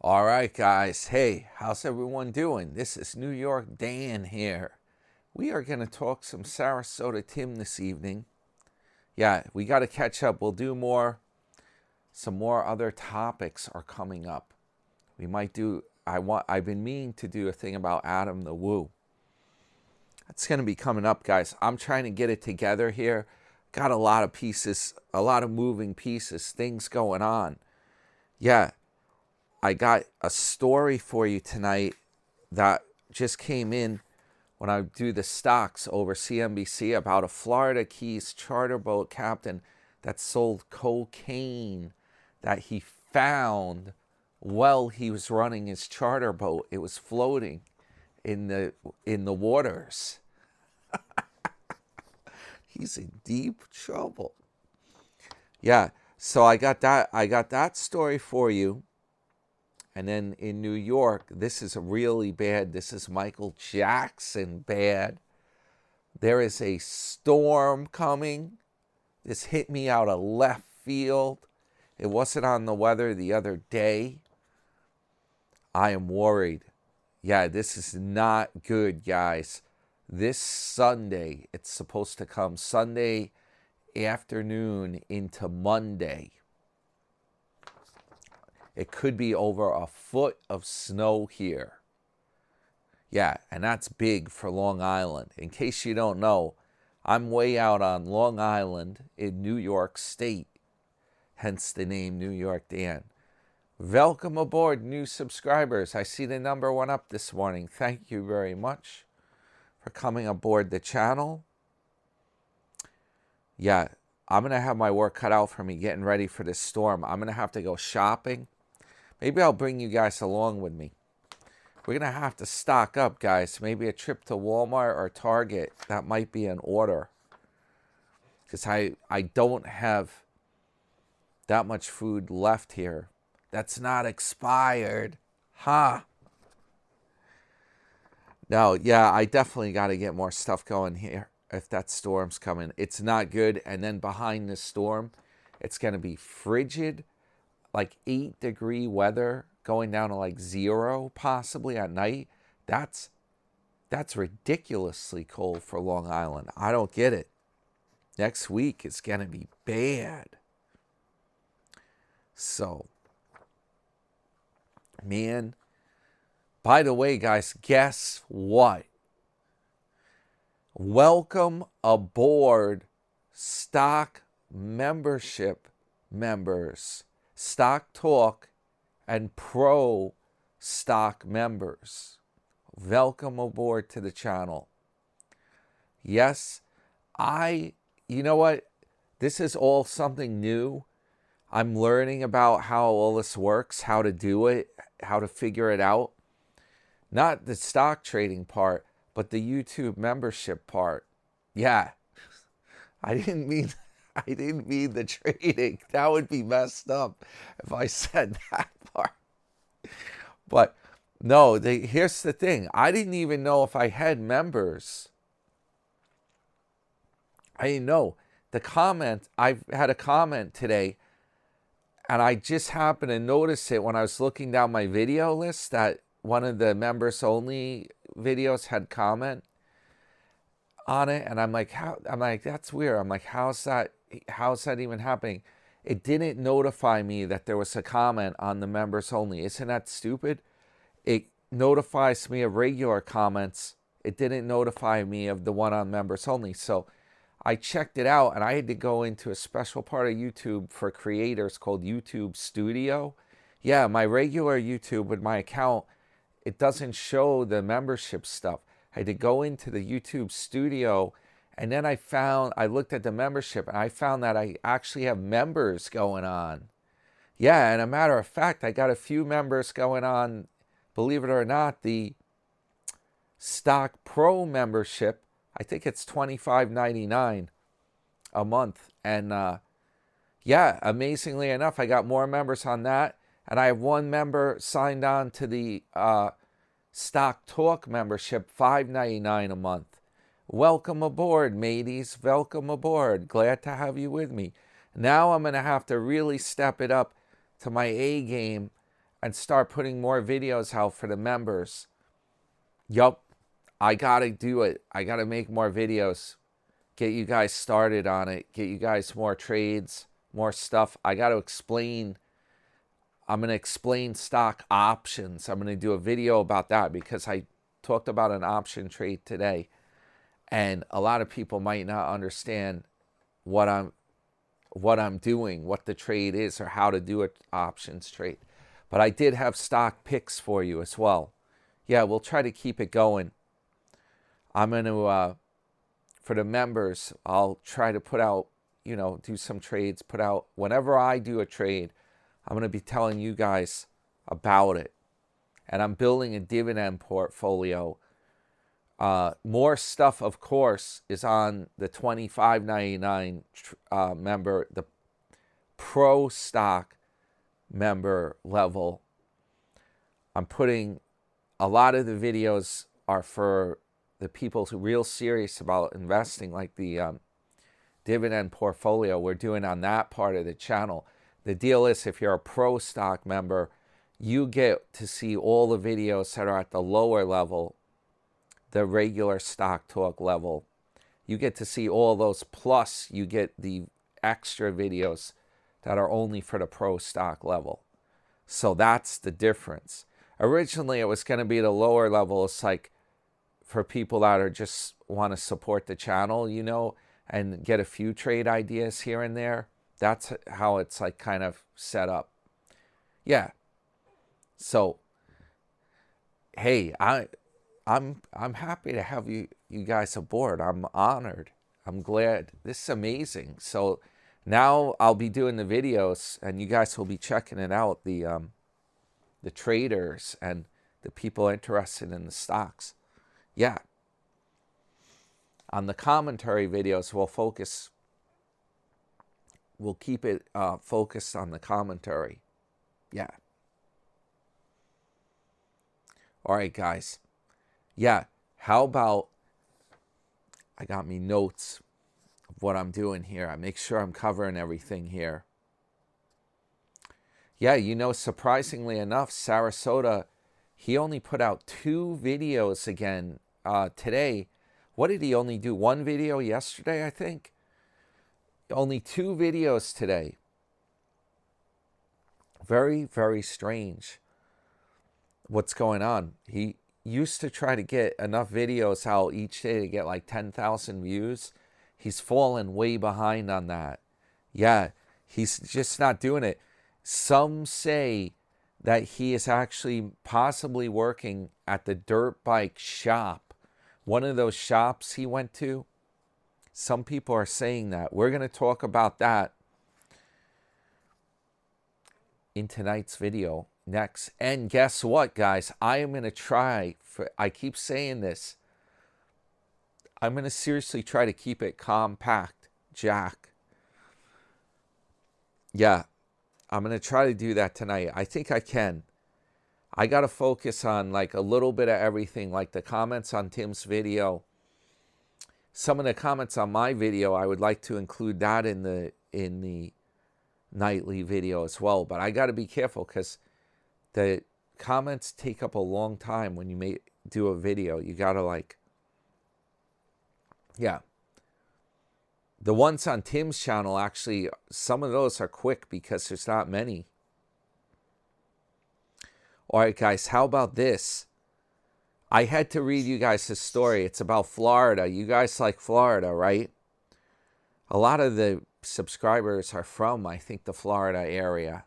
All right, guys. Hey, how's everyone doing? This is New York Dan here. We are going to talk some Sarasota Tim this evening. Yeah, we got to catch up. We'll do more. Some more other topics are coming up. We might do. I've been meaning to do a thing about Adam the Woo. That's going to be coming up, guys. I'm trying to get it together here. Got a lot of pieces, a lot of moving pieces, things going on. Yeah. I got a story for you tonight that just came in when I do the stocks over CNBC about a Florida Keys charter boat captain that sold cocaine that he found while he was running his charter boat. It was floating in the waters. He's in deep trouble. Yeah, so I got that story for you. And then in New York, this is really bad. This is Michael Jackson bad. There is a storm coming. This hit me out of left field. It wasn't on the weather the other day. I am worried. Yeah, this is not good, guys. This Sunday, it's supposed to come Sunday afternoon into Monday. It could be over a foot of snow here. Yeah, and that's big for Long Island. In case you don't know, I'm way out on Long Island in New York State. Hence the name New York Dan. Welcome aboard, new subscribers. I see the number went up this morning. Thank you very much for coming aboard the channel. Yeah, I'm going to have my work cut out for me getting ready for this storm. I'm going to have to go shopping. Maybe I'll bring you guys along with me. We're going to have to stock up, guys. Maybe a trip to Walmart or Target. That might be in order. Because I don't have that much food left here. That's not expired. Ha! No, yeah, I definitely got to get more stuff going here if that storm's coming. It's not good. And then behind this storm, it's going to be frigid. Like 8-degree weather going down to like 0 possibly at night. That's ridiculously cold for Long Island. I don't get it. Next week is going to be bad. So, man, by the way, guys, guess what? Welcome aboard stock membership members. Stock Talk and Pro Stock members. Welcome aboard to the channel. Yes, you know what? This is all something new. I'm learning about how all this works, how to do it, how to figure it out. Not the stock trading part, but the YouTube membership part. Yeah, I didn't mean the trading. That would be messed up if I said that part. But no, here's the thing. I didn't even know if I had members. I didn't know. I've had a comment today, and I just happened to notice it when I was looking down my video list that one of the members only videos had comment on it, and I'm like, that's weird. I'm like, how's that even happening? It didn't notify me that there was a comment on the members only. Isn't that stupid? It notifies me of regular comments. It didn't notify me of the one on members only. So I checked it out, and I had to go into a special part of YouTube for creators called YouTube Studio. Yeah, my regular YouTube with my account, it doesn't show the membership stuff. I had to go into the YouTube Studio, and then I looked at the membership, and I found that I actually have members going on. Yeah, and a matter of fact, I got a few members going on, believe it or not, the Stock Pro membership. I think it's $25.99 a month. And yeah, amazingly enough, I got more members on that. And I have one member signed on to the Stock Talk membership, $5.99 a month. Welcome aboard, mateys. Welcome aboard. Glad to have you with me. Now I'm going to have to really step it up to my A game and start putting more videos out for the members. Yup, I gotta do it. I gotta make more videos, get you guys started on it, get you guys more trades, more stuff. I gotta explain. I'm gonna explain stock options. I'm gonna do a video about that because I talked about an option trade today, and a lot of people might not understand what I'm doing, what the trade is, or how to do an options trade. But I did have stock picks for you as well. Yeah, we'll try to keep it going. I'm going to, for the members, I'll try to put out, do some trades, put out, whenever I do a trade, I'm going to be telling you guys about it. And I'm building a dividend portfolio. More stuff, of course, is on the $25.99 member, the pro stock member level. I'm putting a lot of the videos are for the people who are real serious about investing, like the dividend portfolio we're doing on that part of the channel. The deal is, if you're a pro stock member, you get to see all the videos that are at the lower level, the regular stock talk level. You get to see all those, plus you get the extra videos that are only for the pro stock level. So that's the difference. Originally, it was going to be the lower level. It's like for people that are just want to support the channel, and get a few trade ideas here and there. That's how it's like kind of set up. Yeah. So, hey, I'm happy to have you guys aboard. I'm honored. I'm glad. This is amazing. So now I'll be doing the videos, and you guys will be checking it out. The traders and the people interested in the stocks. Yeah. On the commentary videos, we'll keep it focused on the commentary. Yeah. All right, guys. Yeah. How about, I got me notes of what I'm doing here. I make sure I'm covering everything here. Yeah, surprisingly enough, Sarasota, he only put out 2 videos again today. What did he only do? 1 video yesterday, I think? Only 2 videos today. Very, very strange what's going on. He used to try to get enough videos out each day to get like 10,000 views. He's fallen way behind on that. Yeah, he's just not doing it. Some say that he is actually possibly working at the dirt bike shop, one of those shops he went to. Some people are saying that. We're going to talk about that in tonight's video next. And guess what, guys? I am going to try, I keep saying this, I'm going to seriously try to keep it compact, Jack. Yeah, I'm going to try to do that tonight. I think I can. I got to focus on like a little bit of everything, like the comments on Tim's video. Some of the comments on my video, I would like to include that in the nightly video as well. But I got to be careful because the comments take up a long time when you do a video. You got to yeah. The ones on Tim's channel, actually, some of those are quick because there's not many. All right, guys, how about this? I had to read you guys this story. It's about Florida. You guys like Florida, right? A lot of the subscribers are from, I think, the Florida area.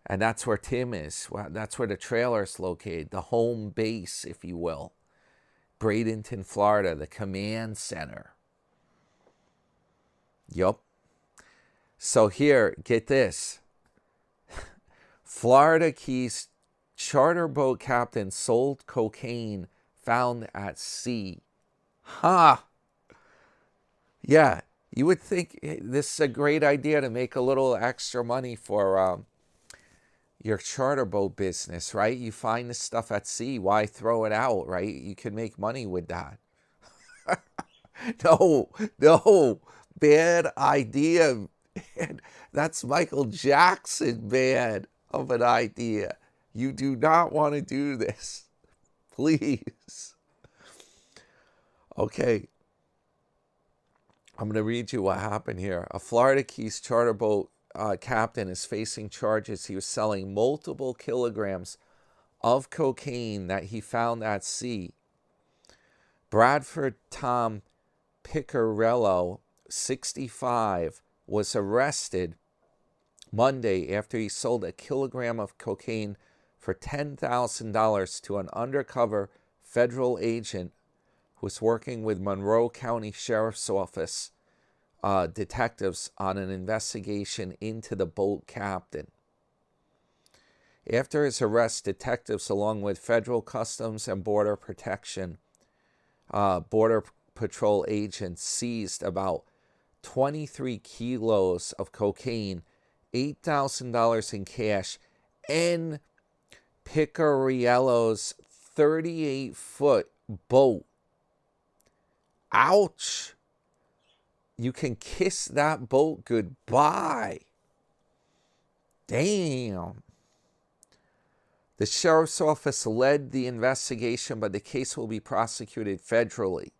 And that's where Tim is. Well, that's where the trailer is located, the home base, if you will. Bradenton, Florida, the command center. Yup. So here, get this. Florida Keys charter boat captain sold cocaine found at sea. Ha! Yeah, you would think this is a great idea to make a little extra money for your charter boat business, right? You find this stuff at sea. Why throw it out, right? You can make money with that. No. Bad idea. Man, that's Michael Jackson bad of an idea. You do not want to do this. Please. Okay. I'm going to read you what happened here. A Florida Keys charter boat captain is facing charges. He was selling multiple kilograms of cocaine that he found at sea. Bradford Tom Piccarello, 65, was arrested Monday after he sold a kilogram of cocaine for $10,000 to an undercover federal agent who was working with Monroe County Sheriff's Office detectives on an investigation into the boat captain. After his arrest, detectives, along with federal customs and border protection, border patrol agents, seized about 23 kilos of cocaine, $8,000 in cash, and Picariello's 38-foot boat. Ouch! You can kiss that boat goodbye. Damn. The sheriff's office led the investigation, but the case will be prosecuted federally.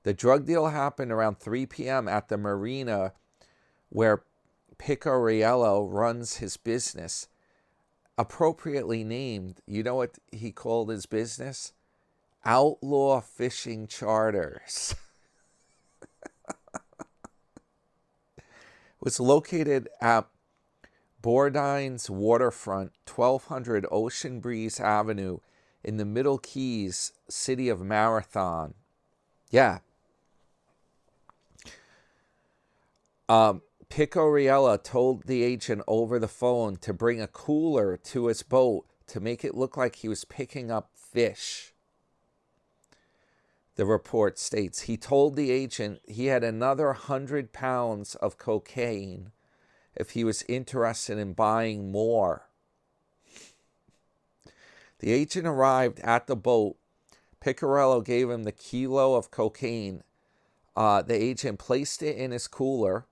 The drug deal happened around 3 p.m. at the marina where Picariello runs his business. Appropriately named, you know what he called his business? Outlaw Fishing Charters. It was located at Bordine's waterfront, 1200 Ocean Breeze Avenue in the Middle Keys, city of Marathon. Yeah. Picariello told the agent over the phone to bring a cooler to his boat to make it look like he was picking up fish. The report states he told the agent he had another 100 pounds of cocaine if he was interested in buying more. The agent arrived at the boat. Picariello gave him the kilo of cocaine. The agent placed it in his cooler.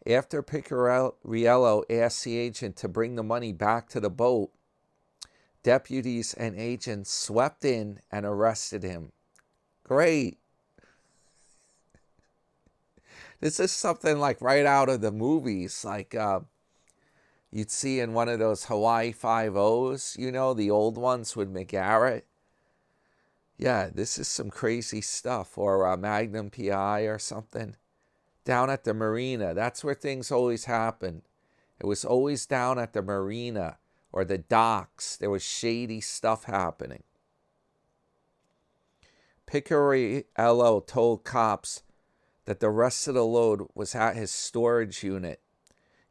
After Picariello asked the agent to bring the money back to the boat, deputies and agents swept in and arrested him. Great. This is something like right out of the movies, like you'd see in one of those Hawaii Five-O's, you know, the old ones with McGarrett. Yeah, this is some crazy stuff. Or Magnum PI or something. Down at the marina. That's where things always happen. It was always down at the marina or the docks. There was shady stuff happening. Picariello told cops that the rest of the load was at his storage unit.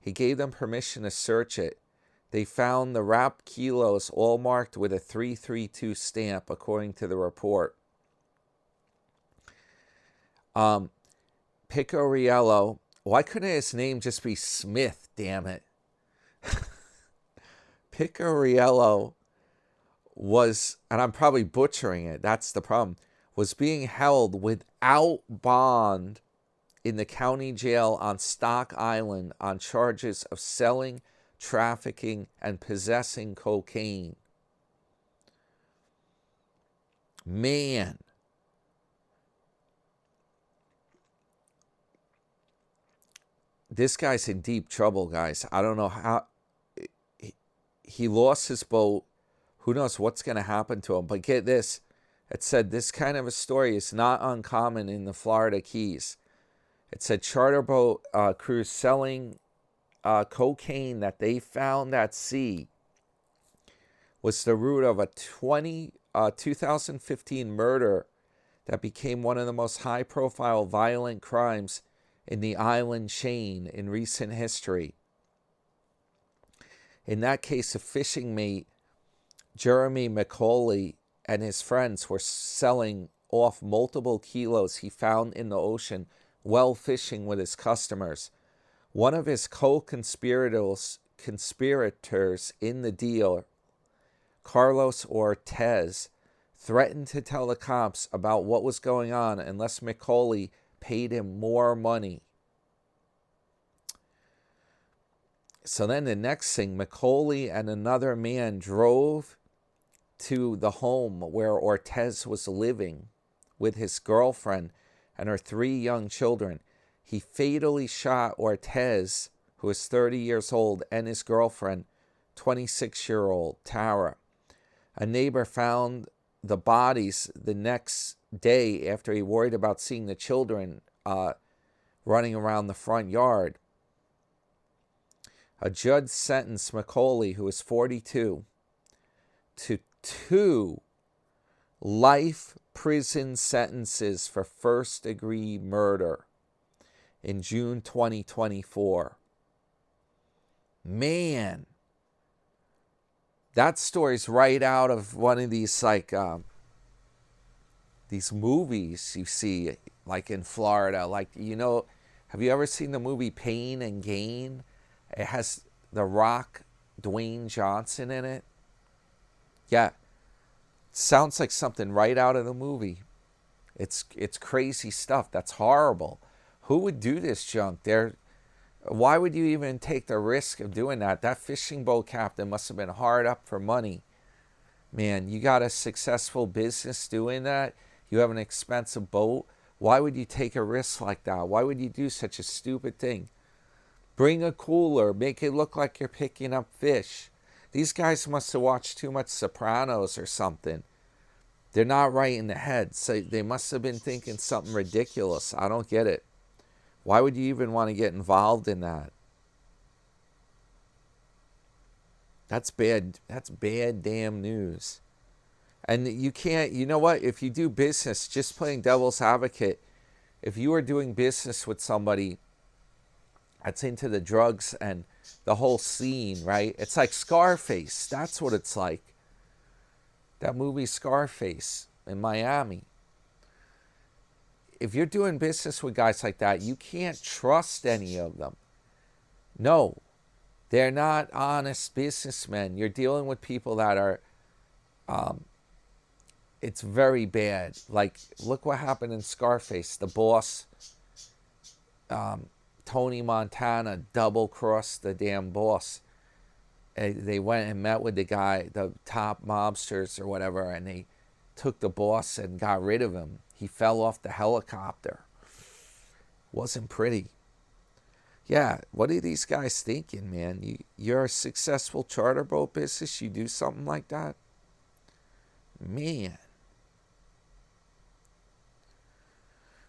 He gave them permission to search it. They found the wrapped kilos all marked with a 332 stamp, according to the report. Picariello, why couldn't his name just be Smith, damn it? Picariello was, and I'm probably butchering it, that's the problem, was being held without bond in the county jail on Stock Island on charges of selling, trafficking, and possessing cocaine. Man. This guy's in deep trouble, guys. I don't know how. He lost his boat. Who knows what's going to happen to him? But get this. It said this kind of a story is not uncommon in the Florida Keys. It said charter boat crews selling cocaine that they found at sea was the root of a 2015 murder that became one of the most high-profile violent crimes in the island chain in recent history. In that case, a fishing mate, Jeremy McCauley, and his friends were selling off multiple kilos he found in the ocean while fishing with his customers. One of his co-conspirators in the deal, Carlos Ortez, threatened to tell the cops about what was going on unless McCauley paid him more money. So then the next thing, Macaulay and another man drove to the home where Ortez was living with his girlfriend and her 3 young children. He fatally shot Ortez, who is 30 years old, and his girlfriend, 26-year-old Tara. A neighbor found the bodies the next day after he worried about seeing the children running around the front yard. A judge sentenced Macaulay, who is 42, to 2 life prison sentences for first-degree murder in June 2024. Man, that story's right out of one of these these movies you see, like in Florida. Like, have you ever seen the movie Pain and Gain? It has The Rock, Dwayne Johnson in it. Yeah, sounds like something right out of the movie. It's crazy stuff. That's horrible. Who would do this junk? Why would you even take the risk of doing that? That fishing boat captain must have been hard up for money. Man, you got a successful business doing that. You have an expensive boat. Why would you take a risk like that? Why would you do such a stupid thing? Bring a cooler. Make it look like you're picking up fish. These guys must have watched too much Sopranos or something. They're not right in the head. So they must have been thinking something ridiculous. I don't get it. Why would you even want to get involved in that? That's bad. That's bad damn news. And you can't, you know what? If you do business, just playing devil's advocate, if you are doing business with somebody that's into the drugs and the whole scene, right? It's like Scarface. That's what it's like. That movie Scarface in Miami. If you're doing business with guys like that, you can't trust any of them. No, they're not honest businessmen. You're dealing with people that are, it's very bad. Like, look what happened in Scarface. The boss, Tony Montana, double-crossed the damn boss. They went and met with the guy, the top mobsters or whatever, and they took the boss and got rid of him. He fell off the helicopter. Wasn't pretty. Yeah, what are these guys thinking, man? You're a successful charter boat business, you do something like that? Man.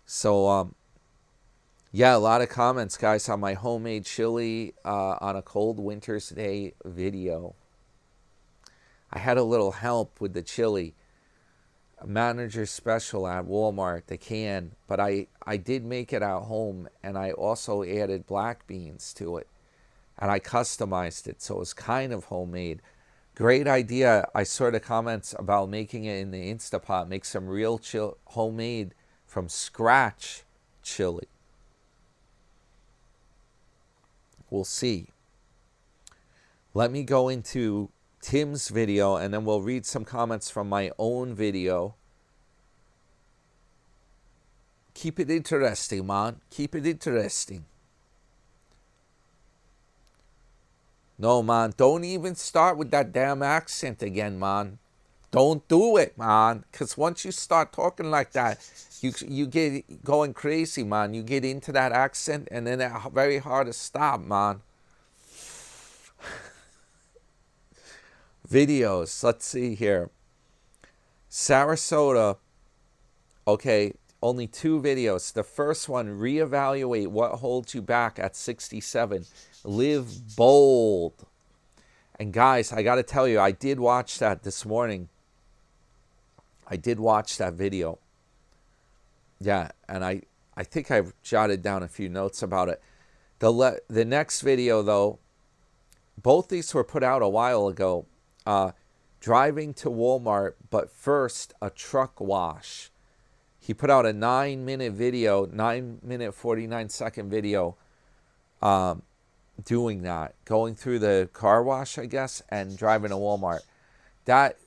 So, yeah, a lot of comments, guys, on my homemade chili on a cold winter's day video. I had a little help with the chili. A manager special at Wal-Mart, the can, but I did make it at home, and I also added black beans to it, and I customized it, so it was kind of homemade. Great idea. I saw the comments about making it in the Instapot, make some real homemade from scratch chili. We'll see. Let me go into Tim's video, and then we'll read some comments from my own video. Keep it interesting, man. Keep it interesting. No, man, don't even start with that damn accent again, man. Don't do it, man. Because once you start talking like that, you get going crazy, man. You get into that accent, and then it's very hard to stop, man. Videos. Let's see here. Sarasota. Okay, only 2 videos. The first one, reevaluate what holds you back at 67. Live bold. And guys, I got to tell you, I did watch that this morning. I did watch that video. Yeah, and I think I've jotted down a few notes about it. The next video, though, both these were put out a while ago. Driving to Wal-Mart, but first a truck wash. He put out a 9-minute video, 9-minute 49-second video, doing that, going through the car wash, I guess, and driving to Walmart. That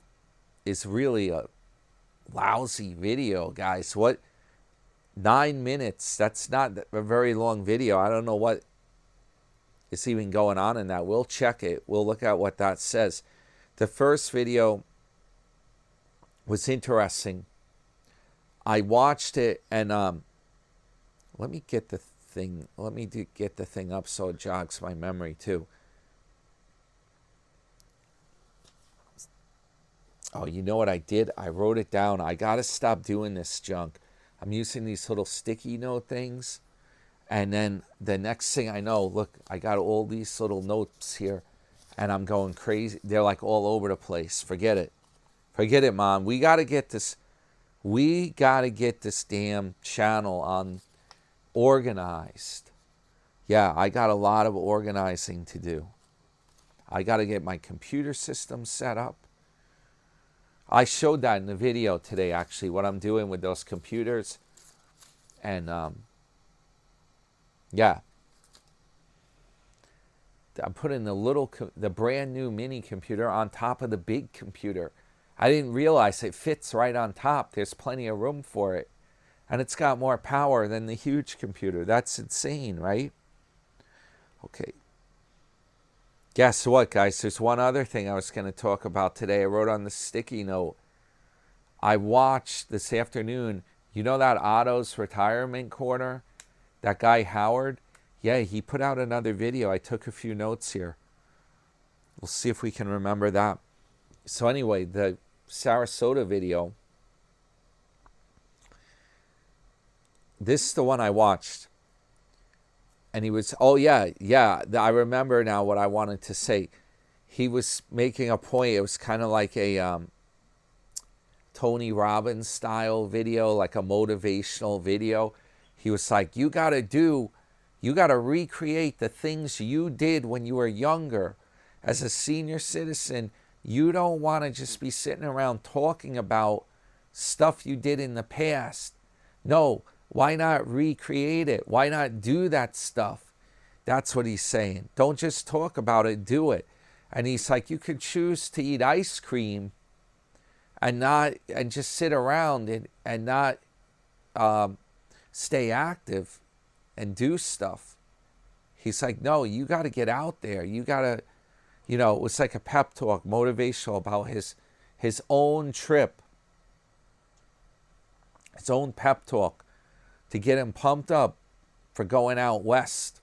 is really a lousy video, guys. 9 minutes? That's not a very long video. I don't know what is even going on in that. We'll check it. We'll look at what that says. The first video was interesting. I watched it, and let me get the thing. Let me get the thing up so it jogs my memory too. Oh, you know what I did? I wrote it down. I got to stop doing this junk. I'm using these little sticky note things. And then the next thing I know, look, I got all these little notes here. And I'm going crazy. They're like all over the place. Forget it. Forget it, Mom. We got to get this. We got to get this damn channel on organized. Yeah, I got a lot of organizing to do. I got to get my computer system set up. I showed that in the video today, actually, what I'm doing with those computers. And, yeah. I'm putting the brand new mini computer on top of the big computer. I didn't realize it fits right on top. There's plenty of room for it. And it's got more power than the huge computer. That's insane, right? Okay. Guess what, guys? There's one other thing I was going to talk about today. I wrote on the sticky note. I watched this afternoon, you know that Otto's Retirement Corner? That guy Howard? Yeah, he put out another video. I took a few notes here. We'll see if we can remember that. So anyway, the Sarasota video. This is the one I watched. And he was, oh yeah, I remember now what I wanted to say. He was making a point. It was kind of like a Tony Robbins style video, like a motivational video. He was like, you got to recreate the things you did when you were younger. As a senior citizen, you don't want to just be sitting around talking about stuff you did in the past. No. Why not recreate it? Why not do that stuff? That's what he's saying. Don't just talk about it, do it. And he's like, you could choose to eat ice cream and just sit around and not stay active and do stuff. He's like, no, you got to get out there. You got to, it was like a pep talk, motivational about his own trip, his own pep talk, to get him pumped up for going out west,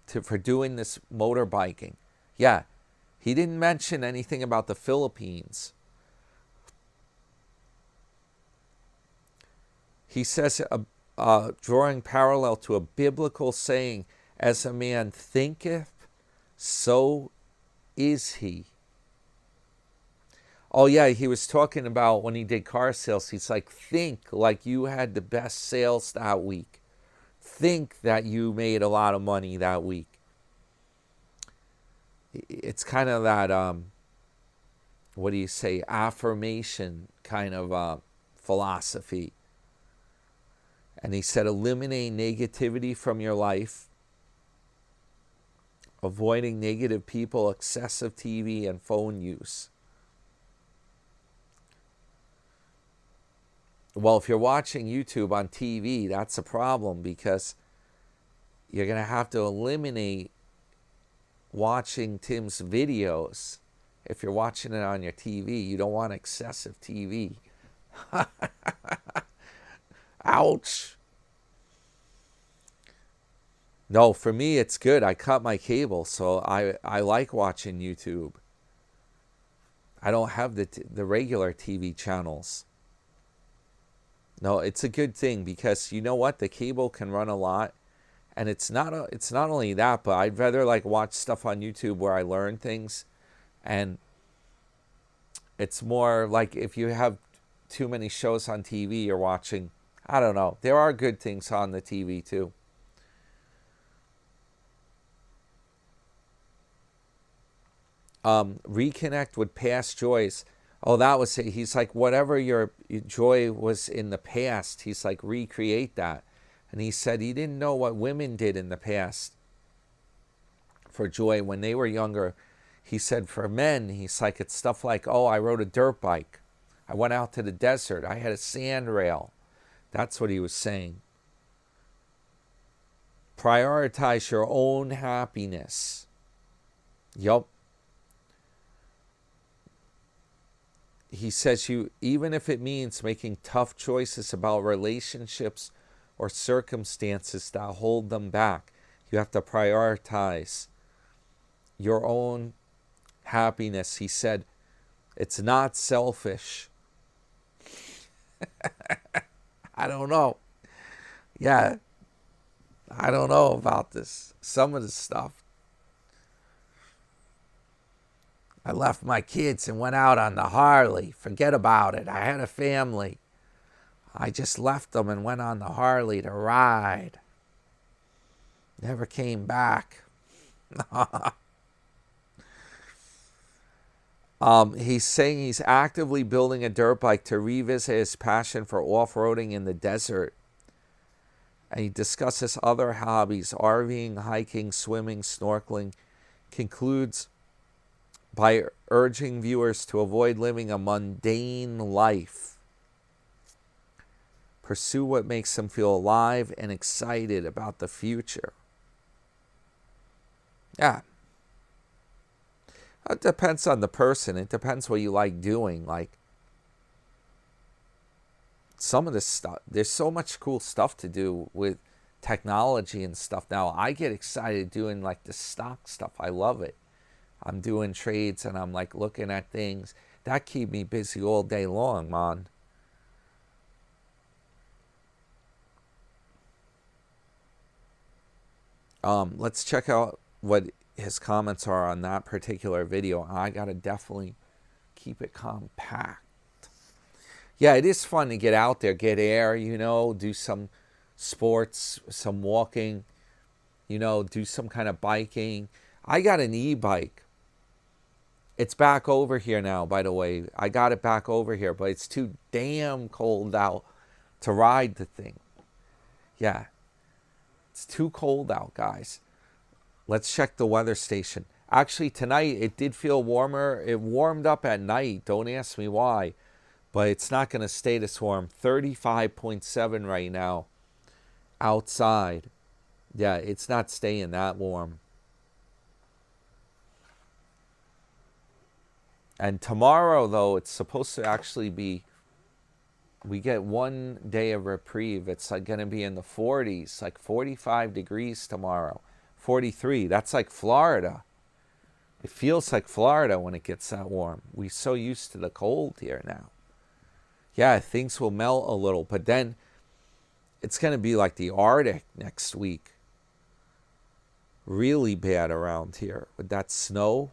for doing this motorbiking. Yeah, he didn't mention anything about the Philippines. He says, drawing parallel to a biblical saying, as a man thinketh, so is he. Oh yeah, he was talking about when he did car sales. He's like, think like you had the best sales that week. Think that you made a lot of money that week. It's kind of that, what do you say, affirmation kind of philosophy. And he said, eliminate negativity from your life. Avoiding negative people, excessive TV and phone use. Well, if you're watching YouTube on TV, that's a problem because you're going to have to eliminate watching Tim's videos. If you're watching it on your TV, you don't want excessive TV. Ouch. No, for me, it's good. I cut my cable, so I like watching YouTube. I don't have the regular TV channels. No, it's a good thing because you know what? The cable can run a lot. And it's not only that, but I'd rather like watch stuff on YouTube where I learn things. And it's more like if you have too many shows on TV you're watching, I don't know. There are good things on the TV too. Reconnect with past joys. Oh, that was it. He's like, whatever your joy was in the past, he's like, recreate that. And he said he didn't know what women did in the past for joy when they were younger. He said for men, he's like, it's stuff like, oh, I rode a dirt bike. I went out to the desert. I had a sand rail. That's what he was saying. Prioritize your own happiness. Yup. He says even if it means making tough choices about relationships or circumstances that hold them back, you have to prioritize your own happiness. He said, it's not selfish. I don't know. Yeah, I don't know about this. Some of this stuff. I left my kids and went out on the Harley. Forget about it. I had a family. I just left them and went on the Harley to ride. Never came back. He's saying he's actively building a dirt bike to revisit his passion for off-roading in the desert. And he discusses other hobbies, RVing, hiking, swimming, snorkeling. Concludes by urging viewers to avoid living a mundane life. Pursue what makes them feel alive and excited about the future. Yeah. It depends on the person. It depends what you like doing. Like, some of this stuff, there's so much cool stuff to do with technology and stuff now. I get excited doing like the stock stuff. I love it. I'm doing trades and I'm like looking at things. That keep me busy all day long, man. Let's check out what his comments are on that particular video. I gotta definitely keep it compact. Yeah, it is fun to get out there, get air, do some sports, some walking, do some kind of biking. I got an e-bike. It's back over here now, by the way. I got it back over here, but it's too damn cold out to ride the thing. Yeah, it's too cold out, guys. Let's check the weather station. Actually, tonight it did feel warmer. It warmed up at night. Don't ask me why, but it's not going to stay this warm. 35.7 right now outside. Yeah, it's not staying that warm. And tomorrow, though, it's supposed to actually be, we get 1 day of reprieve. It's like going to be in the 40s, like 45 degrees tomorrow. 43, that's like Florida. It feels like Florida when it gets that warm. We're so used to the cold here now. Yeah, things will melt a little, but then it's going to be like the Arctic next week. Really bad around here with that snow.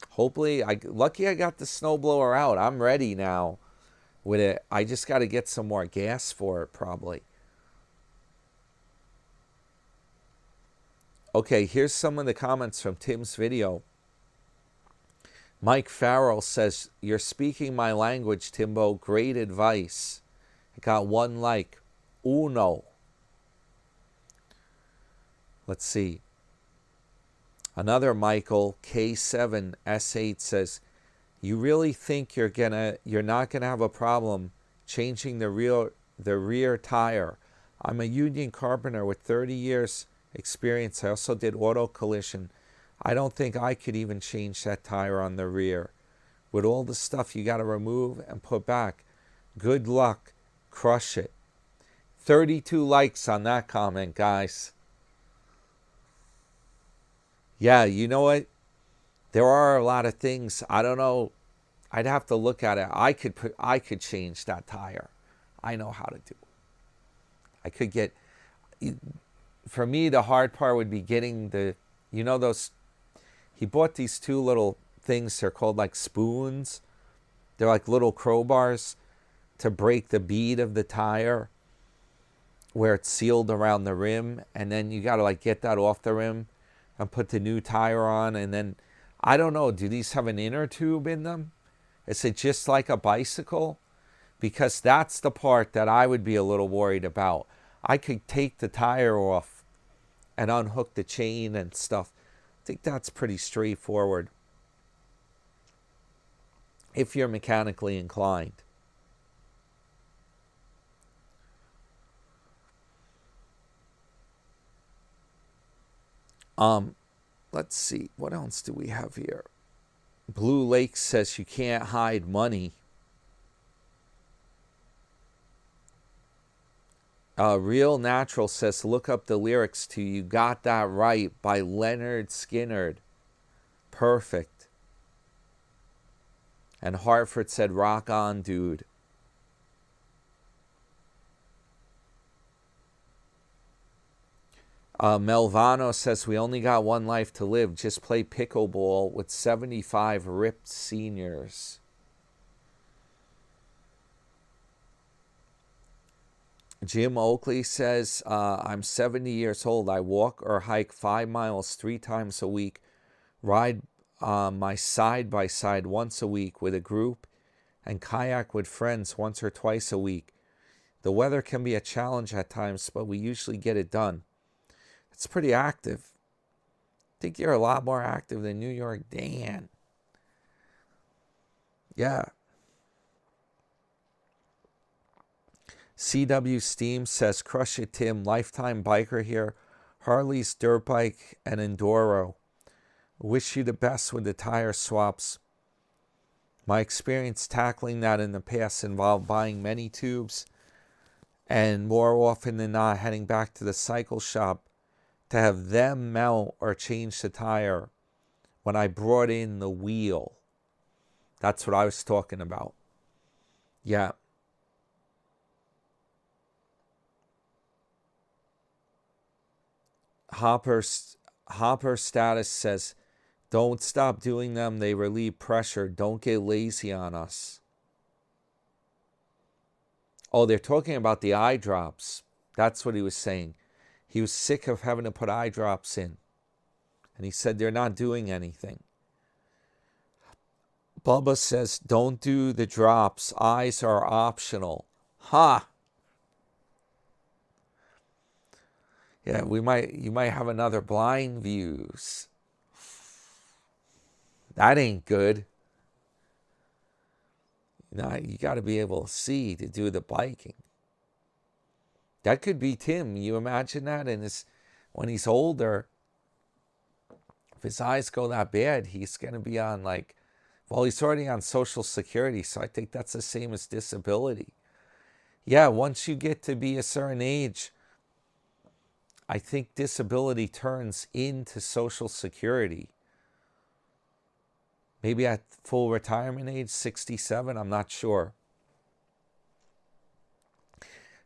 Hopefully, lucky I got the snowblower out. I'm ready now with it. I just got to get some more gas for it probably. Okay, here's some of the comments from Tim's video. Mike Farrell says, "You're speaking my language, Timbo. Great advice." I got 1 like. Uno. Let's see. Another Michael K7S8 says, "You really think you're not gonna have a problem changing the rear tire? I'm a union carpenter with 30 years experience. I also did auto collision. I don't think I could even change that tire on the rear. With all the stuff you got to remove and put back. Good luck. Crush it." 32 likes on that comment, guys. Yeah, you know what? There are a lot of things. I don't know. I'd have to look at it. I could change that tire. I know how to do it. I could get. For me, the hard part would be getting those. He bought these 2 little things. They're called like spoons. They're like little crowbars to break the bead of the tire where it's sealed around the rim, and then you got to like get that off the rim and put the new tire on. And then I don't know, do these have an inner tube in them? Is it just like a bicycle? Because that's the part that I would be a little worried about. I could take the tire off and unhook the chain and stuff. I think that's pretty straightforward if you're mechanically inclined. Let's see. What else do we have here? Blue Lake says you can't hide money. Real Natural says look up the lyrics to You Got That Right by Leonard Skinner. Perfect. And Hartford said rock on, dude. Melvano says we only got one life to live. Just play pickleball with 75 ripped seniors. Jim Oakley says, I'm 70 years old. I walk or hike 5 miles 3 times a week, ride my side-by-side once a week with a group, and kayak with friends once or twice a week. The weather can be a challenge at times, but we usually get it done. It's pretty active. I think you're a lot more active than New York Dan. Yeah. CW Steam says, crush it, Tim. Lifetime biker here. Harley's dirt bike and Enduro. Wish you the best with the tire swaps. My experience tackling that in the past involved buying many tubes and more often than not heading back to the cycle shop to have them mount or change the tire when I brought in the wheel. That's what I was talking about. Yeah. Hopper Status says, don't stop doing them. They relieve pressure. Don't get lazy on us. Oh, they're talking about the eye drops. That's what he was saying. He was sick of having to put eye drops in. And he said they're not doing anything. Bubba says, don't do the drops. Eyes are optional. Ha! Yeah, you might have another blind views. That ain't good. You got to be able to see to do the biking. That could be Tim. You imagine that? And when he's older, if his eyes go that bad, he's going to be on he's already on Social Security. So I think that's the same as disability. Yeah, once you get to be a certain age, I think disability turns into Social Security. Maybe at full retirement age, 67, I'm not sure.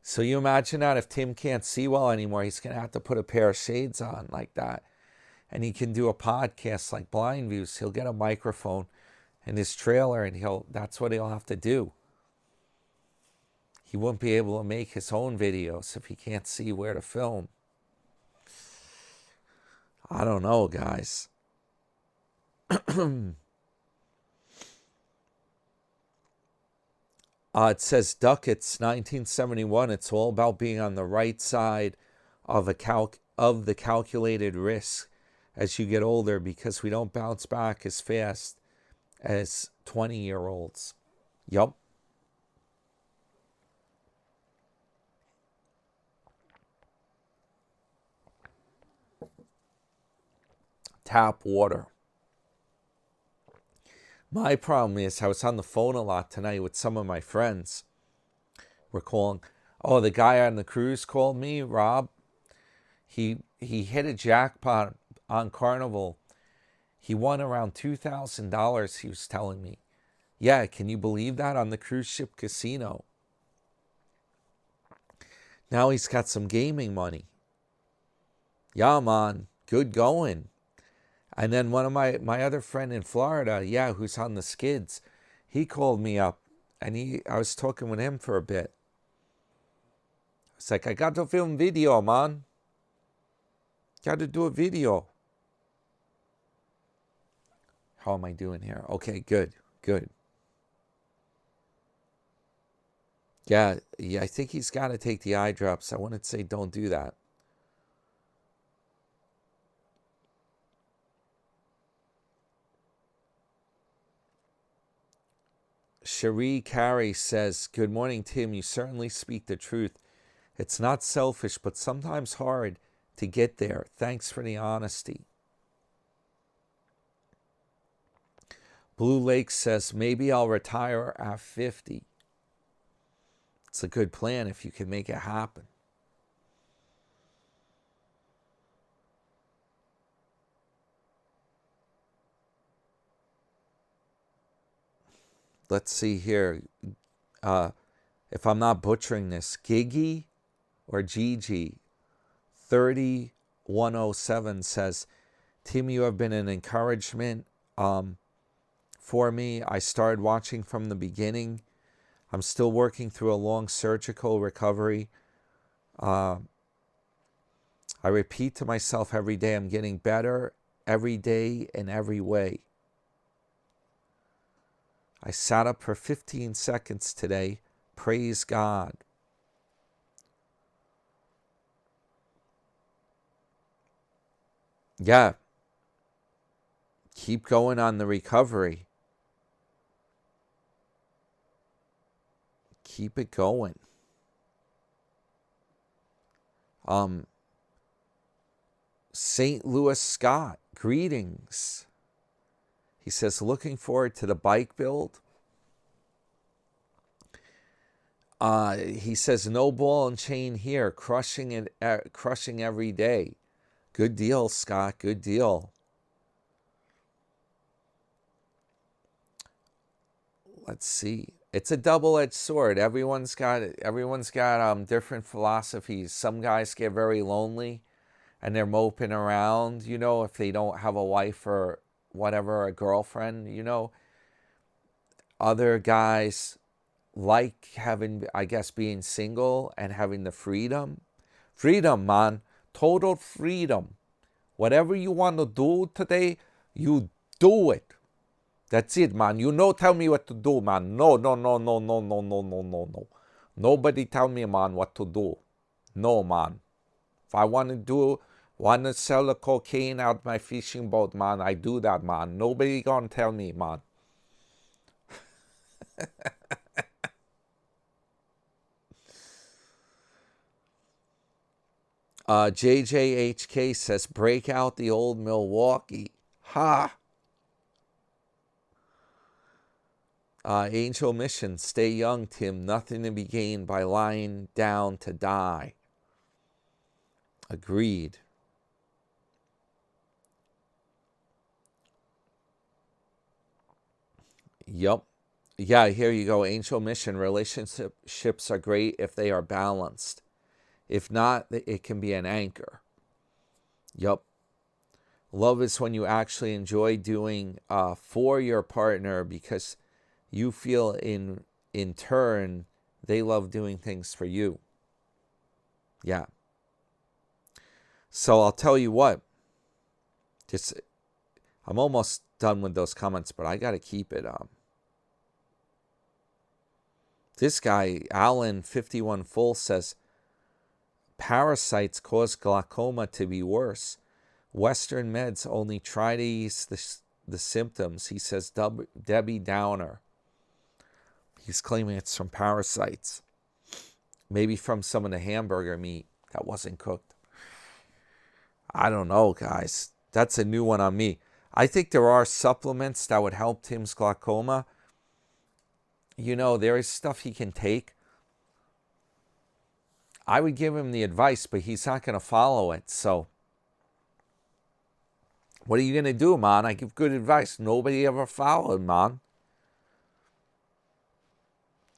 So you imagine that if Tim can't see well anymore, he's going to have to put a pair of shades on like that. And he can do a podcast like Blind Views. He'll get a microphone in his trailer and that's what he'll have to do. He won't be able to make his own videos if he can't see where to film. I don't know, guys. It says Duckett's 1971. It's all about being on the right side of the calculated risk as you get older, because we don't bounce back as fast as 20-year-olds. Yup. Tap water. My problem is I was on the phone a lot tonight with some of my friends. We're calling. Oh, the guy on the cruise called me, Rob. He hit a jackpot on Carnival. He won around $2,000, he was telling me. Yeah, can you believe that, on the cruise ship casino? Now he's got some gaming money. Yeah, man, good going. And then one of my other friend in Florida, who's on the skids, he called me up and I was talking with him for a bit. It's like, I got to film video, man. Got to do a video. How am I doing here? Okay, good. Yeah, I think he's got to take the eye drops. I want to say don't do that. Cherie Carey says, good morning, Tim. You certainly speak the truth. It's not selfish, but sometimes hard to get there. Thanks for the honesty. Blue Lake says, maybe I'll retire at 50. It's a good plan if you can make it happen. Let's see here. If I'm not butchering this, Gigi or Gigi 3107 says, Tim, you have been an encouragement for me. I started watching from the beginning. I'm still working through a long surgical recovery. I repeat to myself every day, I'm getting better every day in every way. I sat up for 15 seconds today. Praise God. Yeah. Keep going on the recovery. Keep it going. St. Louis Scott, greetings. He says, looking forward to the bike build. He says, no ball and chain here, crushing it, crushing every day. Good deal, Scott. Good deal. Let's see. It's a double-edged sword. Everyone's got different philosophies. Some guys get very lonely, and they're moping around. You know, if they don't have a wife or whatever, a girlfriend. You know, other guys like having, I guess, being single and having the freedom. Freedom, man. Total freedom. Whatever you want to do today, you do it. That's it, man. You know, tell me what to do, man. No. Nobody tell me, man, what to do. No, man. If I want to sell the cocaine out my fishing boat, man, I do that, man. Nobody gonna tell me, man. JJHK says, break out the old Milwaukee. Ha! Angel Mission, stay young, Tim. Nothing to be gained by lying down to die. Agreed. Yup. Yeah, here you go. Angel Mission, relationships are great if they are balanced. If not, it can be an anchor. Yup. Love is when you actually enjoy doing for your partner because you feel in turn they love doing things for you. Yeah. So I'll tell you what. I'm almost done with those comments, but I got to keep it up. This guy, Alan 51 Full, says, parasites cause glaucoma to be worse. Western meds only try to ease the symptoms. He says, Debbie Downer. He's claiming it's from parasites. Maybe from some of the hamburger meat that wasn't cooked. I don't know, guys. That's a new one on me. I think there are supplements that would help Tim's glaucoma. You know, there is stuff he can take. I would give him the advice, but he's not going to follow it. So what are you going to do, man? I give good advice. Nobody ever followed, man.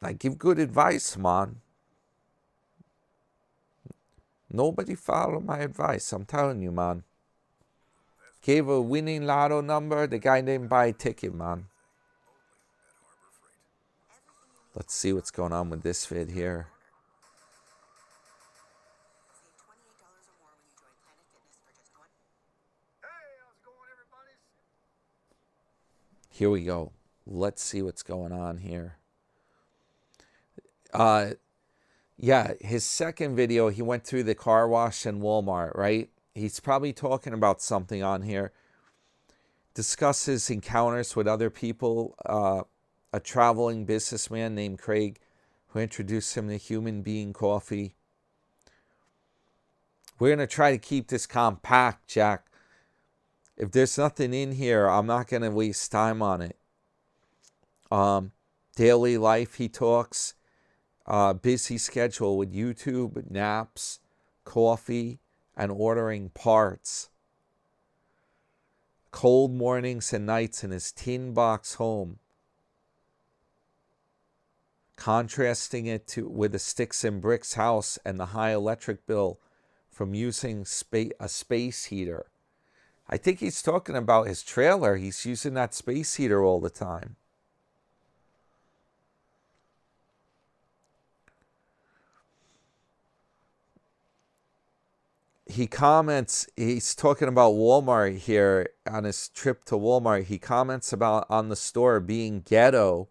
I give good advice, man. Nobody followed my advice. I'm telling you, man. Gave a winning lotto number. The guy didn't buy a ticket, man. Let's see what's going on with this vid here. Here we go. Let's see what's going on here. Yeah, his second video, he went through the car wash and Walmart, right? He's probably talking about something on here. Discusses encounters with other people. A traveling businessman named Craig who introduced him to Human Being Coffee. We're going to try to keep this compact, Jack. If there's nothing in here, I'm not going to waste time on it. Daily life, he talks. Busy schedule with YouTube, naps, coffee, and ordering parts. Cold mornings and nights in his tin box home. Contrasting it with a sticks and bricks house and the high electric bill from using a space heater. I think he's talking about his trailer. He's using that space heater all the time. He comments, he's talking about Walmart here on his trip to Walmart. He comments about on the store being ghetto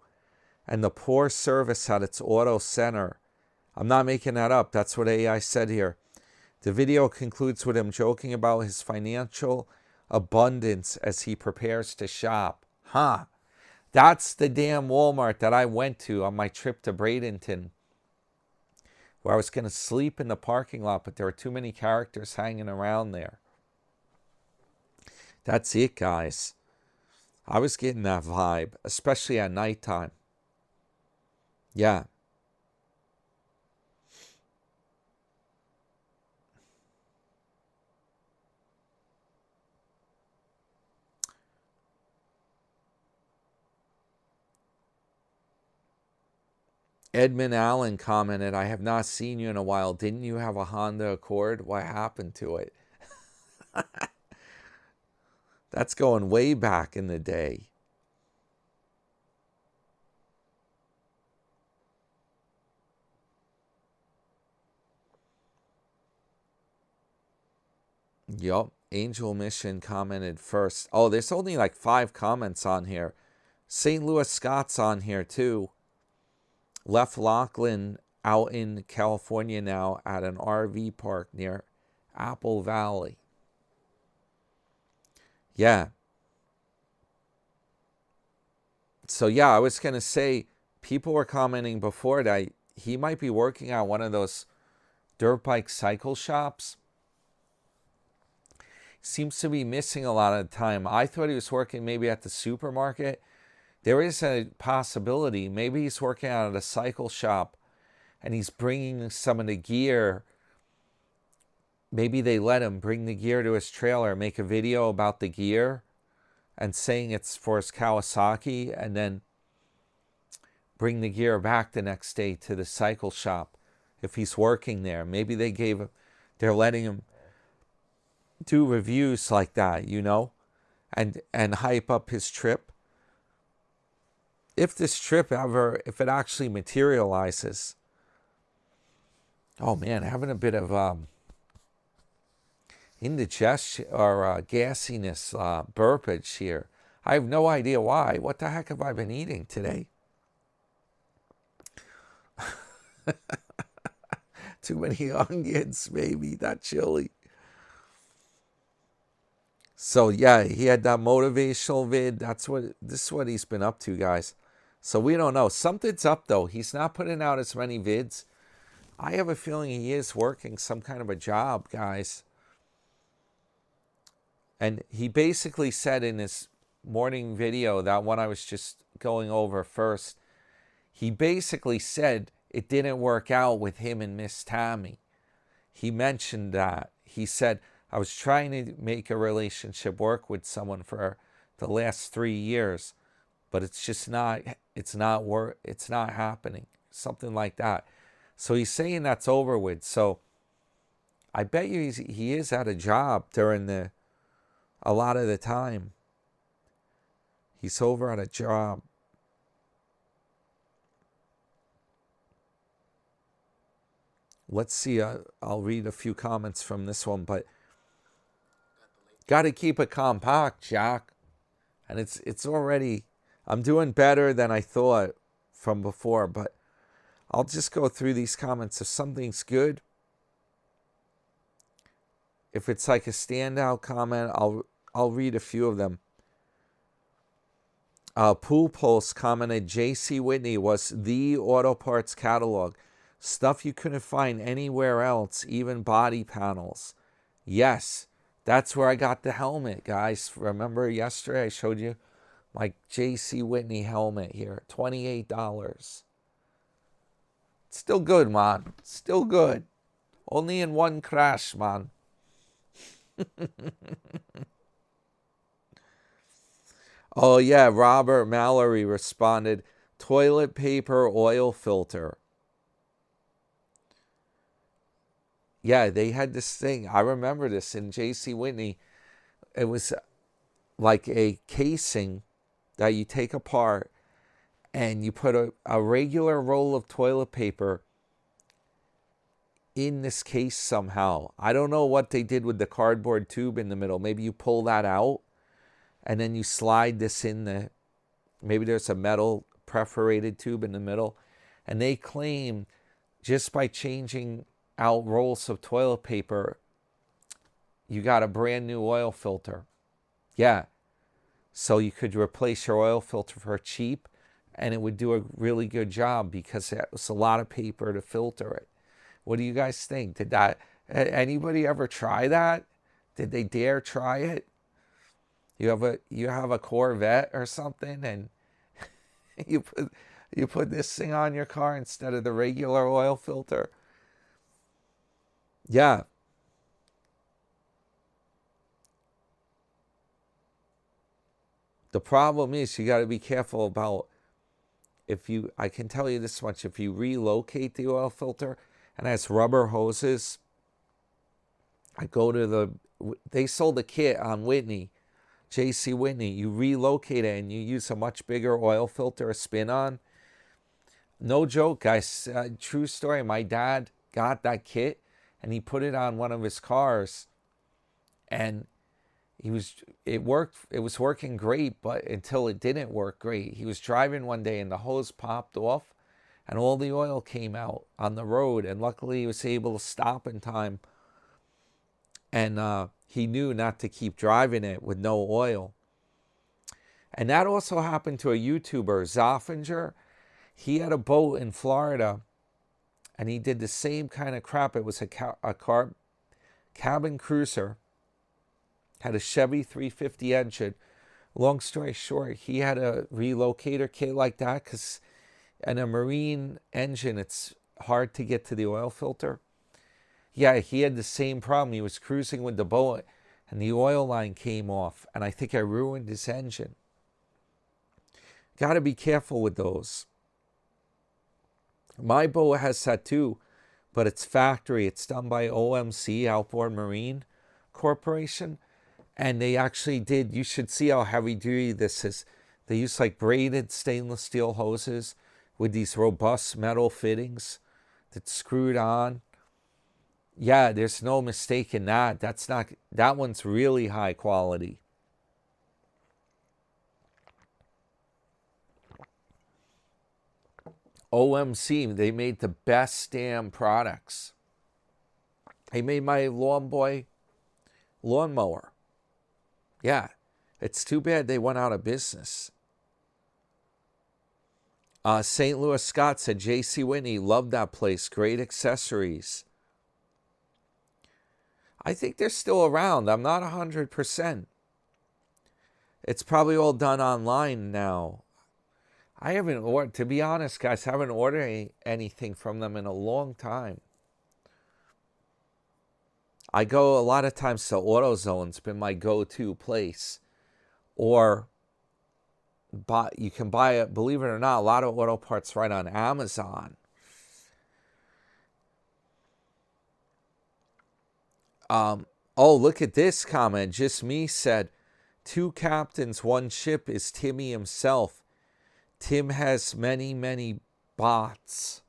and the poor service at its auto center. I'm not making that up. That's what AI said here. The video concludes with him joking about his financial abundance as he prepares to shop. That's the damn Walmart that I went to on my trip to Bradenton, where I was going to sleep in the parking lot, but there were too many characters hanging around there. That's it, guys. I was getting that vibe, especially at nighttime. Yeah. Edmund Allen commented, I have not seen you in a while. Didn't you have a Honda Accord? What happened to it? That's going way back in the day. Yup. Angel Mission commented first. Oh, there's only like 5 comments on here. St. Louis Scott's on here too. Left Lachlan out in California now at an RV park near Apple Valley. Yeah. So yeah, I was going to say, people were commenting before that he might be working at one of those dirt bike cycle shops. Seems to be missing a lot of the time. I thought he was working maybe at the supermarket. There is a possibility. Maybe he's working out at a cycle shop and he's bringing some of the gear. Maybe they let him bring the gear to his trailer, make a video about the gear and saying it's for his Kawasaki, and then bring the gear back the next day to the cycle shop if he's working there. Maybe they're letting him do reviews like that, you know, and hype up his trip. If this trip if it actually materializes. Oh man, having a bit of indigestion or gassiness, burpage here. I have no idea why. What the heck have I been eating today? Too many onions, maybe. That chili. So yeah, he had that motivational vid. This is what he's been up to, guys. So we don't know. Something's up though. He's not putting out as many vids. I have a feeling he is working some kind of a job, guys. And he basically said in his morning video, that one I was just going over first, he basically said it didn't work out with him and Miss Tammy. He mentioned that. He said, I was trying to make a relationship work with someone for the last 3 years, but it's not happening. Something like that. So he's saying that's over with. So I bet you he is at a job during a lot of the time. He's over at a job. Let's see. I'll read a few comments from this one, but got to keep it compact, Jack. And it's already, I'm doing better than I thought from before, but I'll just go through these comments. If something's good, if it's like a standout comment, I'll read a few of them. Pool Pulse commented, J.C. Whitney was the auto parts catalog. Stuff you couldn't find anywhere else, even body panels. Yes, that's where I got the helmet, guys. Remember yesterday I showed you my J.C. Whitney helmet here, $28. Still good, man. Still good. Only in one crash, man. Oh, yeah, Robert Mallory responded, toilet paper oil filter. Yeah, they had this thing. I remember this in J.C. Whitney. It was like a casing that you take apart and you put a regular roll of toilet paper in this case somehow. I don't know what they did with the cardboard tube in the middle. Maybe you pull that out and then you slide this in the, maybe there's a metal perforated tube in the middle. And they claim just by changing out rolls of toilet paper, you got a brand new oil filter. Yeah. So you could replace your oil filter for cheap and it would do a really good job because it was a lot of paper to filter it. What do you guys think? Did anybody ever try that? Did they dare try it? You have a Corvette or something and you put this thing on your car instead of the regular oil filter? Yeah. The problem is you got to be careful about I can tell you this much, if you relocate the oil filter and it has rubber hoses, they sold a kit on Whitney, J.C. Whitney. You relocate it and you use a much bigger oil filter, a spin-on. No joke, guys. True story. My dad got that kit and he put it on one of his cars and it worked. It was working great, but until it didn't work great. He was driving one day and the hose popped off and all the oil came out on the road. And luckily he was able to stop in time. And he knew not to keep driving it with no oil. And that also happened to a YouTuber, Zoffinger. He had a boat in Florida and he did the same kind of crap. It was a cabin cruiser. Had a Chevy 350 engine. Long story short, he had a relocator kit like that because in a marine engine, it's hard to get to the oil filter. Yeah, he had the same problem. He was cruising with the boat and the oil line came off. And I think I ruined his engine. Got to be careful with those. My boat has that too, but it's factory. It's done by OMC, Outboard Marine Corporation. And they actually did, you should see how heavy duty this is. They use like braided stainless steel hoses with these robust metal fittings that's screwed on. Yeah, there's no mistake in that. That one's really high quality. OMC, they made the best damn products. They made my Lawn Boy lawnmower. Yeah, it's too bad they went out of business. St. Louis Scott said, J.C. Whitney, loved that place. Great accessories. I think they're still around. I'm not 100%. It's probably all done online now. I haven't ordered, to be honest, guys, I haven't ordered anything from them in a long time. I go a lot of times to AutoZone. It's been my go-to place. Or you can buy it, believe it or not, a lot of auto parts right on Amazon. Look at this comment. Just me said, 2 captains, 1 ship is Timmy himself. Tim has many, many bots.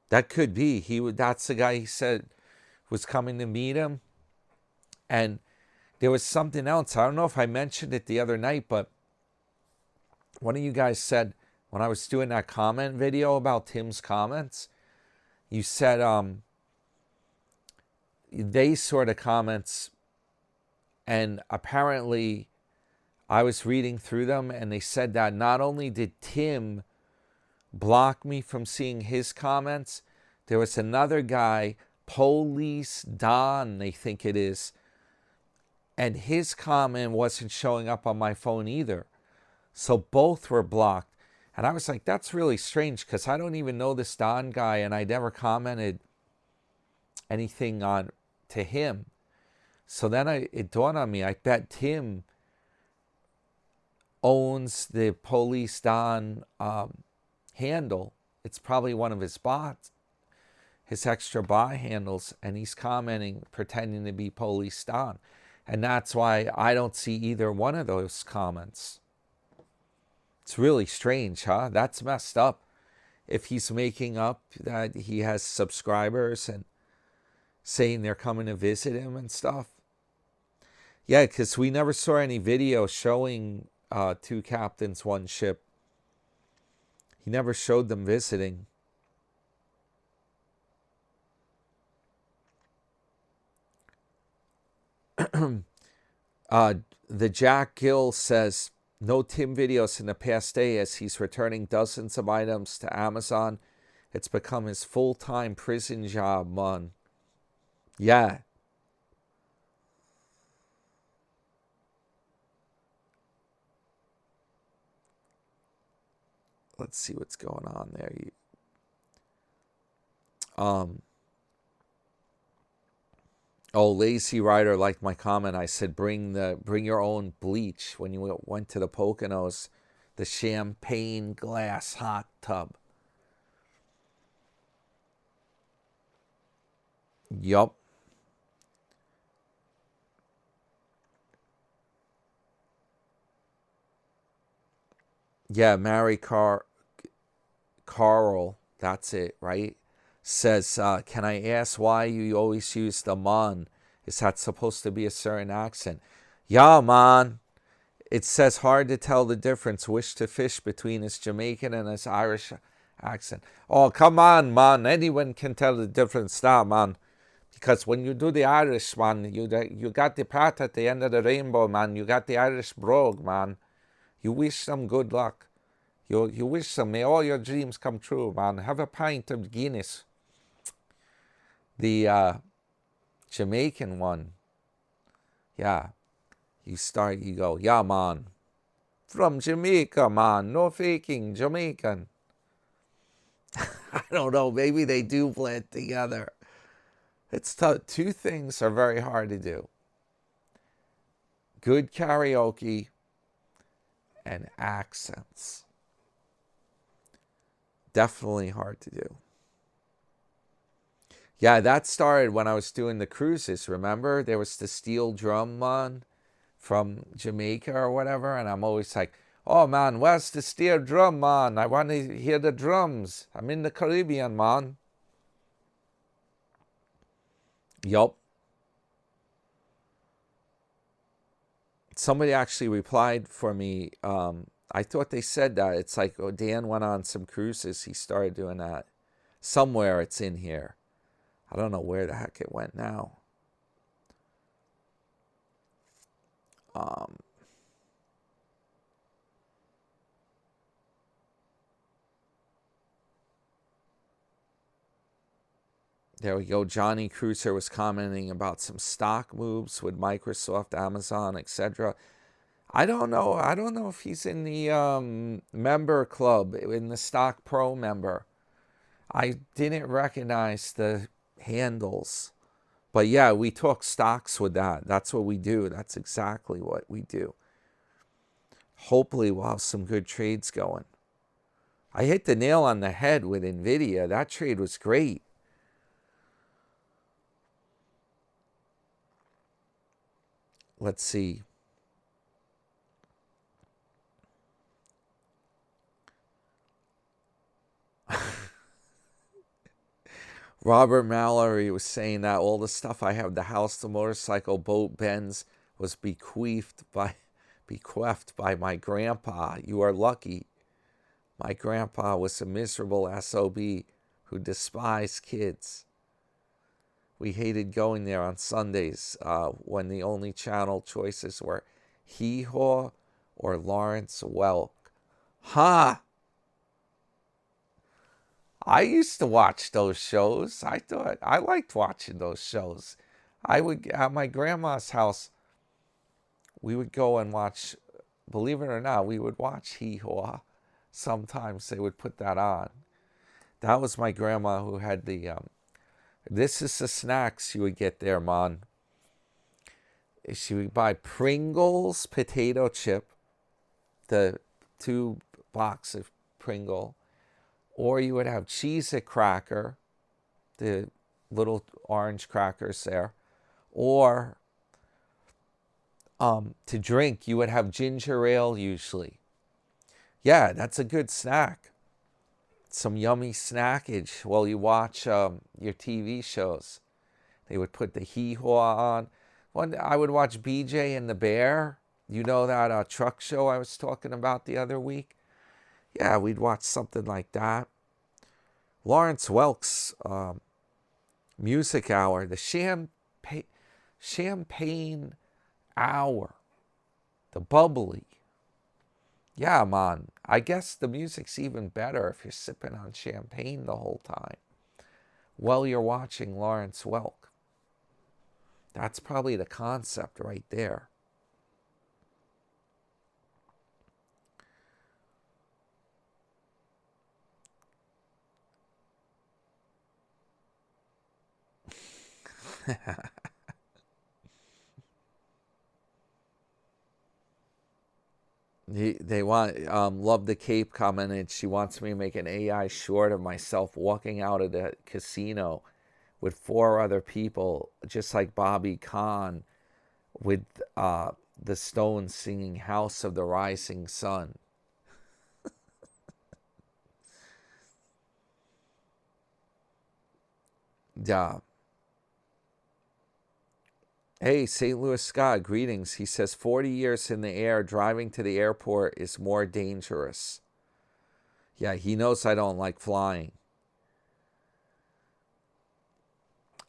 That could be. That's the guy he said was coming to meet him. And there was something else. I don't know if I mentioned it the other night, but one of you guys said when I was doing that comment video about Tim's comments, you said they sort of comments, and apparently I was reading through them and they said that not only did Tim block me from seeing his comments. There was another guy, Police Don, they think it is, and his comment wasn't showing up on my phone either. So both were blocked. And I was like, that's really strange because I don't even know this Don guy and I never commented anything on to him. So then it dawned on me, I bet Tim owns the Police Don handle. It's probably one of his bots, his extra bot handles, and he's commenting, pretending to be Police Don. And that's why I don't see either one of those comments. It's really strange, huh? That's messed up. If he's making up that he has subscribers and saying they're coming to visit him and stuff. Yeah, because we never saw any video showing two captains, one ship. He never showed them visiting. The Jack Gill says, no Tim videos in the past day as he's returning dozens of items to Amazon. It's become his full-time prison job, man. Yeah. Let's see what's going on there. Oh, Lazy Rider liked my comment. I said, bring your own bleach when you went to the Poconos, the champagne glass hot tub. Yup. Yeah, Mary Carl, that's it, right? Says, can I ask why you always use the man? Is that supposed to be a certain accent? Yeah, man. It says hard to tell the difference, wish to fish between his Jamaican and his Irish accent. Oh, come on, man. Anyone can tell the difference now, man. Because when you do the Irish, man, you got the part at the end of the rainbow, man. You got the Irish brogue, man. You wish them good luck. You wish them, may all your dreams come true, man. Have a pint of Guinness. The Jamaican one, yeah. You go, yeah, man. From Jamaica, man. No faking, Jamaican. I don't know. Maybe they do blend together. It's tough. Two things are very hard to do. Good karaoke and accents. Definitely hard to do. Yeah, that started when I was doing the cruises, remember? There was the steel drum man from Jamaica or whatever, and I'm always like, oh, man, where's the steel drum, man? I want to hear the drums. I'm in the Caribbean, man. Yup. Somebody actually replied for me. I thought they said that. It's like, oh, Dan went on some cruises. He started doing that. Somewhere it's in here. I don't know where the heck it went now. There we go. Johnny Cruiser was commenting about some stock moves with Microsoft, Amazon, etc. I don't know. I don't know if he's in the member club, in the Stock Pro member. I didn't recognize the handles. But yeah, we talk stocks with that. That's what we do. That's exactly what we do. Hopefully we'll have some good trades going. I hit the nail on the head with NVIDIA. That trade was great. Let's see. Robert Mallory was saying that all the stuff I have, the house, the motorcycle, boat, Benz, was bequeathed by my grandpa. You are lucky. My grandpa was a miserable SOB who despised kids. We hated going there on Sundays when the only channel choices were Hee-Haw, or Lawrence Welk. Ha! I used to watch those shows. I thought I liked watching those shows. I would, at my grandma's house, we would go and watch, believe it or not, we would watch Hee Haw. Sometimes they would put that on. That was my grandma who had the, this is the snacks you would get there, Mon. She would buy Pringles potato chip, the 2 box of Pringle, or you would have Cheez-It cracker, the little orange crackers there, or to drink, you would have ginger ale usually. Yeah, that's a good snack. Some yummy snackage while you watch your TV shows. They would put the Hee Haw on. I would watch BJ and the Bear. You know that truck show I was talking about the other week? Yeah, we'd watch something like that. Lawrence Welk's music hour, the champagne hour, the bubbly. Yeah, man, I guess the music's even better if you're sipping on champagne the whole time while you're watching Lawrence Welk. That's probably the concept right there. They want, Love the Cape commented, she wants me to make an AI short of myself walking out of the casino with 4 other people, just like Bobby Kahn with the Stones singing House of the Rising Sun. Yeah. Hey, St. Louis Scott, greetings. He says 40 years in the air, driving to the airport is more dangerous. Yeah, he knows I don't like flying.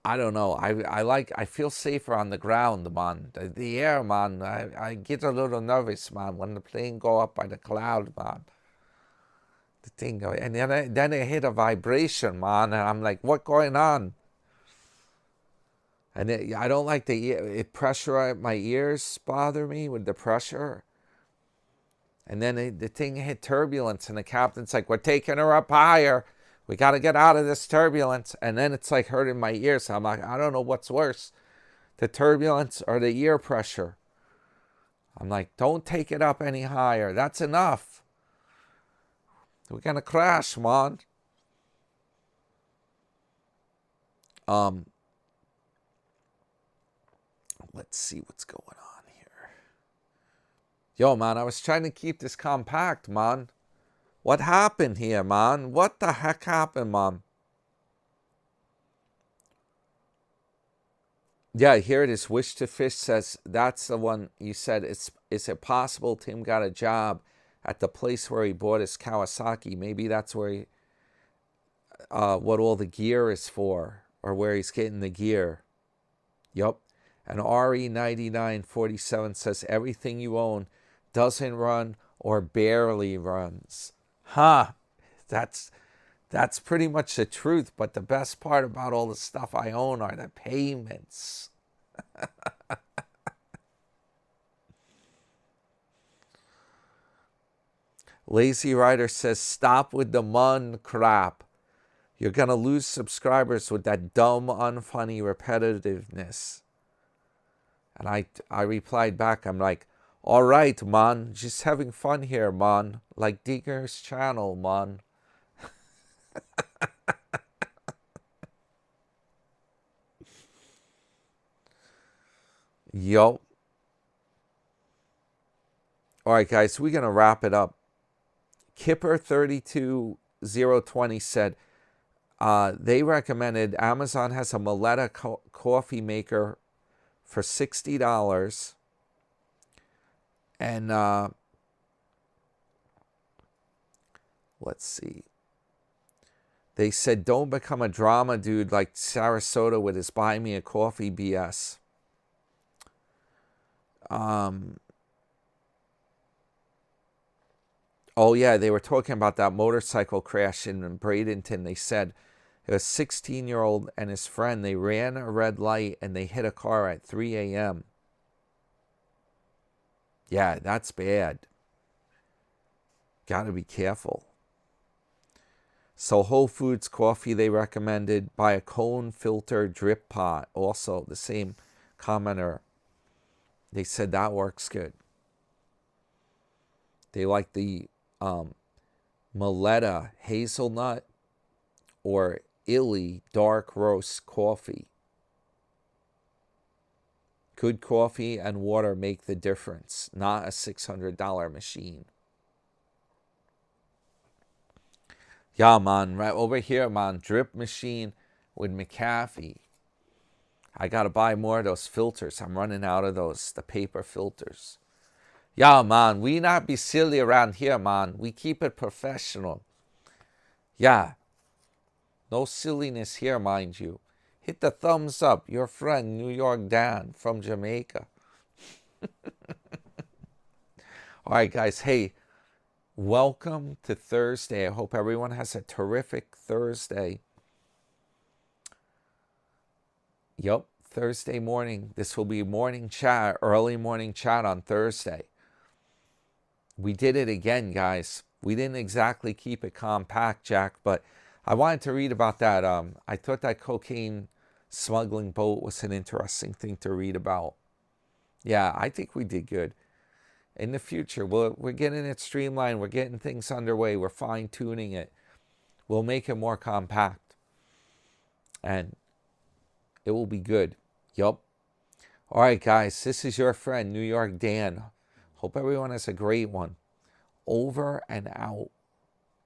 I don't know. I feel safer on the ground, man. The air, man. I get a little nervous, man, when the plane go up by the cloud, man. The thing, and then I hit a vibration, man, and I'm like, what going on? And I don't like the pressure. My ears bother me with the pressure. And then the thing hit turbulence, and the captain's like, we're taking her up higher. We got to get out of this turbulence. And then it's like hurting my ears. I'm like, I don't know what's worse, the turbulence or the ear pressure. I'm like, don't take it up any higher. That's enough. We're going to crash, man. Let's see what's going on here. Yo, man, I was trying to keep this compact, man. What happened here, man? What the heck happened, man? Yeah, here it is. Wish to Fish says, that's the one you said. Is it possible Tim got a job at the place where he bought his Kawasaki? Maybe that's where he, what all the gear is for, or where he's getting the gear. Yup. And RE9947 says, everything you own doesn't run or barely runs. Huh. That's pretty much the truth. But the best part about all the stuff I own are the payments. Lazy Rider says, stop with the mun crap. You're going to lose subscribers with that dumb, unfunny repetitiveness. And I replied back, I'm like, all right, man, just having fun here, man. Like Digger's channel, man. Yo. All right, guys, we're going to wrap it up. Kipper32020 said, they recommended, Amazon has a Maletta coffee maker for $60. And let's see. They said, don't become a drama dude like Sarasota with his buy me a coffee BS. Oh, yeah, they were talking about that motorcycle crash in Bradenton. They said it was a 16-year-old and his friend. They ran a red light and they hit a car at 3 a.m. Yeah, that's bad. Got to be careful. So Whole Foods coffee they recommended. Buy a cone filter drip pot. Also the same commenter. They said that works good. They like the Maletta hazelnut or Illy dark roast coffee. Good coffee and water make the difference, not a $600 machine. Yeah, man, right over here, man, drip machine with McAfee. I got to buy more of those filters. I'm running out of those, the paper filters. Yeah, man, we not be silly around here, man. We keep it professional. Yeah, no silliness here, mind you. Hit the thumbs up. Your friend, New York Dan from Jamaica. All right, guys. Hey, welcome to Thursday. I hope everyone has a terrific Thursday. Yep, Thursday morning. This will be morning chat, early morning chat on Thursday. We did it again, guys. We didn't exactly keep it compact, Jack, but I wanted to read about that. I thought that cocaine smuggling boat was an interesting thing to read about. Yeah, I think we did good. In the future, we're getting it streamlined. We're getting things underway. We're fine-tuning it. We'll make it more compact. And it will be good. Yup. All right, guys. This is your friend, New York Dan. Hope everyone has a great one. Over and out.